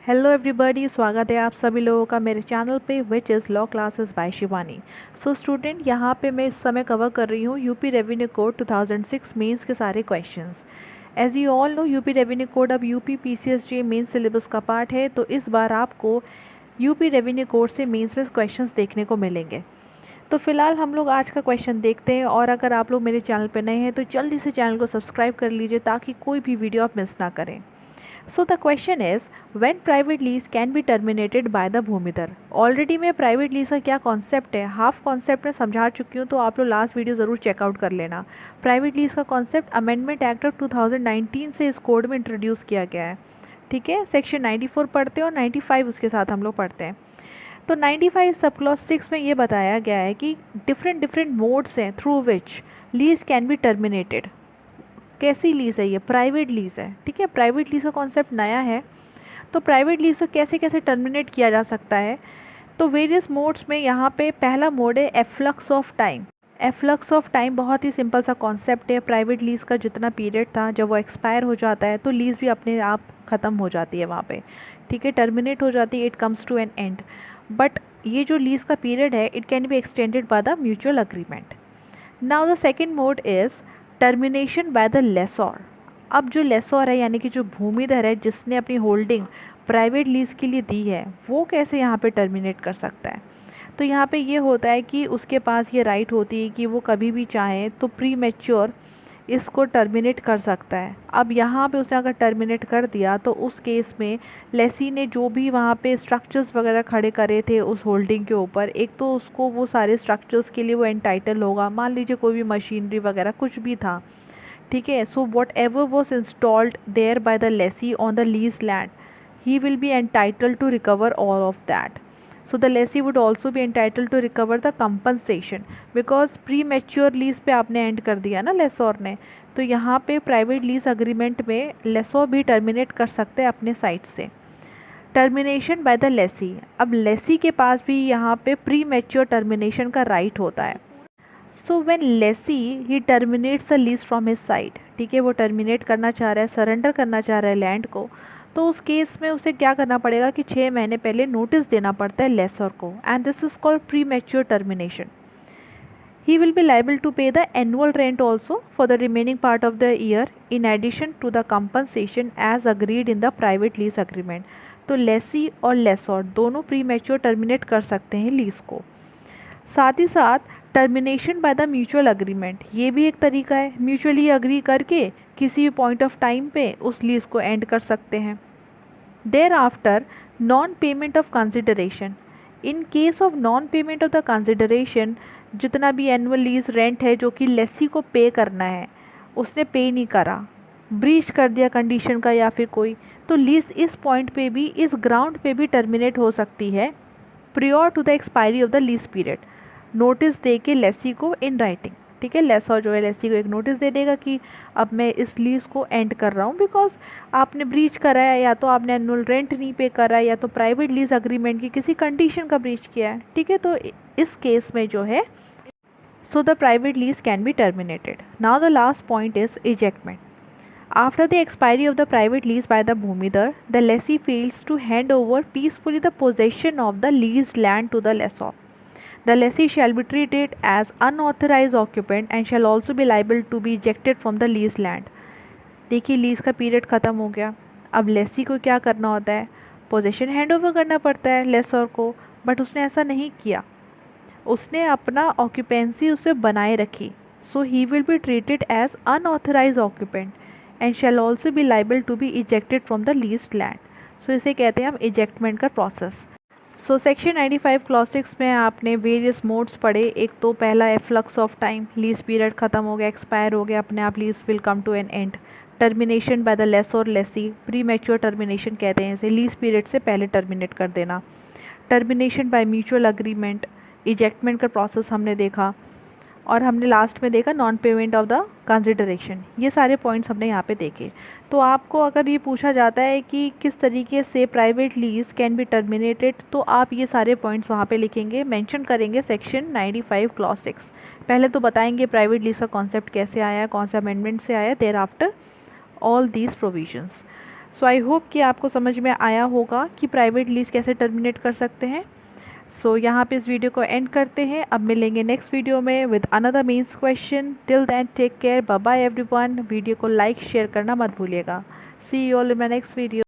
Hello everybody, स्वागत है आप सभी लोगों का मेरे चैनल पे which is law classes bye Shivani. So student, यहाँ पे मैं इस समय कवर कर रही हूँ यूपी रेवेन्यू कोड 2006 मेंस के सारे questions. As you all know, UP revenue code अब यूपी पीसीएसजे मेंस सिलेबस का पार्ट है, तो इस बार आपको यूपी रेवेन्यू कोड से मेंस में क्वेश्चंस देखने को मिलेंगे। तो फिलहाल हम लोग आज का क्वेश्चन देखते हैं, और अगर आप लोग मेरे चैनल पर नए हैं तो जल्दी से चैनल को सब्सक्राइब कर लीजिए ताकि कोई भी वीडियो आप मिस ना करें। So the question is, when private lease can be terminated by the भूमिधर। ऑलरेडी मैं प्राइवेट लीज का क्या कॉन्सेप्ट है हाफ कॉन्सेप्ट में समझा चुकी हूँ, तो आप लोग लास्ट वीडियो ज़रूर चेकआउट कर लेना। प्राइवेट लीज का कॉन्सेप्ट अमेंडमेंट एक्ट ऑफ 2019 से इस कोड में इंट्रोड्यूस किया गया है। ठीक है, सेक्शन 94 पढ़ते हैं और 95 उसके साथ हम लोग पढ़ते हैं। तो 95 सब क्लॉज 6 में ये बताया गया है कि डिफरेंट मोड्स हैं through which lease can be terminated. कैसी लीज़ है ये? प्राइवेट लीज़ है। ठीक है, प्राइवेट लीज़ का कॉन्सेप्ट नया है, तो प्राइवेट लीज़ को कैसे कैसे टर्मिनेट किया जा सकता है। तो वेरियस मोड्स में यहाँ पे पहला मोड है efflux of time. Efflux of time बहुत ही सिंपल सा कॉन्सेप्ट है। प्राइवेट लीज़ का जितना पीरियड था, जब वो एक्सपायर हो जाता है तो लीज़ भी अपने आप ख़त्म हो जाती है वहाँ पे। ठीक है, टर्मिनेट हो जाती है, it comes to an end. But ये जो लीज़ का पीरियड है, it can be extended by the mutual agreement. Now the second mode is termination by the lessor. अब जो लेसॉर है यानी कि जो भूमिधर है, जिसने अपनी होल्डिंग प्राइवेट लीज के लिए दी है, वो कैसे यहाँ पे टर्मिनेट कर सकता है। तो यहाँ पे ये होता है कि उसके पास ये राइट होती है कि वो कभी भी चाहे तो प्री मैच्योर इसको टर्मिनेट कर सकता है। अब यहाँ पे उसने अगर टर्मिनेट कर दिया तो उस केस में लेसी ने जो भी वहाँ पे स्ट्रक्चर्स वगैरह खड़े करे थे उस होल्डिंग के ऊपर, एक तो उसको वो सारे स्ट्रक्चर्स के लिए वो एंटाइटल होगा। मान लीजिए कोई भी मशीनरी वगैरह कुछ भी था, ठीक है, so whatever was installed there by the lessee on the lease land, he will be entitle to recover all of that. So the lessee would also be entitled to recover the compensation because premature lease पे आपने and कर दिया ना लेसोर ने, तो यहाँ पे private lease agreement में लेसोर भी टर्मिनेट कर सकते हैं अपने साइड से। टर्मिनेशन बाय द लेसी, अब लेसी के पास भी यहाँ पे प्री मैच्योर टर्मिनेशन का राइट होता है। So when lessee he terminates a lease from his side, ठीक है, वो टर्मिनेट करना चाह रहा है, सरेंडर करना चाह रहा है लैंड को, तो उस केस में उसे क्या करना पड़ेगा कि 6 महीने पहले नोटिस देना पड़ता है लेसर को, and this is called premature termination. He will be liable to pay the annual rent also for the remaining part of the year in addition to the compensation as agreed in the private lease agreement. तो lessee और laser दोनों pre mature terminate कर सकते हैं lease को। साथ ही साथ termination by the mutual agreement, ये भी एक तरीका है। म्यूचुअली अग्री करके किसी भी पॉइंट ऑफ टाइम पे उस लीज को एंड कर सकते हैं। Thereafter non payment of consideration, in case of non payment of the consideration, जितना भी एनुअल लीज रेंट है जो कि लेसी को पे करना है, उसने पे नहीं करा, ब्रीच कर दिया कंडीशन का या फिर कोई, तो लीज इस पॉइंट पे भी, इस ग्राउंड पे भी टर्मिनेट हो सकती है prior to the expiry of the lease period. Notice दे के लेसी को इन राइटिंग, ठीक है, लेसर जो है लेसी को एक नोटिस दे देगा कि अब मैं इस लीज को एंड कर रहा हूँ बिकॉज आपने ब्रीच करा है, या तो आपने एनुअल रेंट नहीं पे करा है, या तो प्राइवेट लीज अग्रीमेंट की किसी कंडीशन का ब्रीच किया है। ठीक है, तो इस केस में जो है, so the private lease can be terminated. Now the last point is ejectment. After the expiry of the private lease by the Bhumidhar, the lessee fails to hand over peacefully the possession of the leased land to the lessor. The lessee shall be treated as unauthorized occupant and shall also be liable to be ejected from the leased land. देखिए, lease का period ख़त्म हो गया, अब लेसी को क्या करना होता है? पोजेशन हैंड ओवर करना पड़ता है लेसर को, बट उसने ऐसा नहीं किया, उसने अपना ऑक्यूपेंसी उसे बनाए रखी। So he will be treated as unauthorised occupant and shall also be liable to be ejected from the leased land. So इसे कहते हैं हम इजेक्टमेंट का प्रोसेस। सो सेक्शन 95 क्लॉज 6 में आपने वेरियस मोड्स पढ़े। एक तो पहला efflux of time, lease period खत्म हो गया, एक्सपायर हो गया, अपने आप lease will come to an end. Termination by the lessor lessee, premature termination कहते हैं इसे, लीज पीरियड से पहले टर्मिनेट कर देना। Termination by mutual agreement, ejectment का प्रोसेस हमने देखा, और हमने लास्ट में देखा non payment of the consideration. ये सारे पॉइंट्स हमने यहाँ पे देखे। तो आपको अगर ये पूछा जाता है कि किस तरीके से private lease can be terminated, तो आप ये सारे पॉइंट्स वहाँ पे लिखेंगे, मेंशन करेंगे सेक्शन 95 क्लॉज 6। पहले तो बताएंगे प्राइवेट लीज का कॉन्सेप्ट कैसे आया, कौन से अमेंडमेंट से आया, thereafter all these provisions. So I hope कि आपको समझ में आया होगा कि प्राइवेट लीज कैसे टर्मिनेट कर सकते हैं। सो यहाँ पे इस वीडियो को एंड करते हैं। अब मिलेंगे नेक्स्ट वीडियो में with another mains question. Till then take care, bye bye everyone. Video को लाइक शेयर करना मत भूलिएगा। See you all in my next video.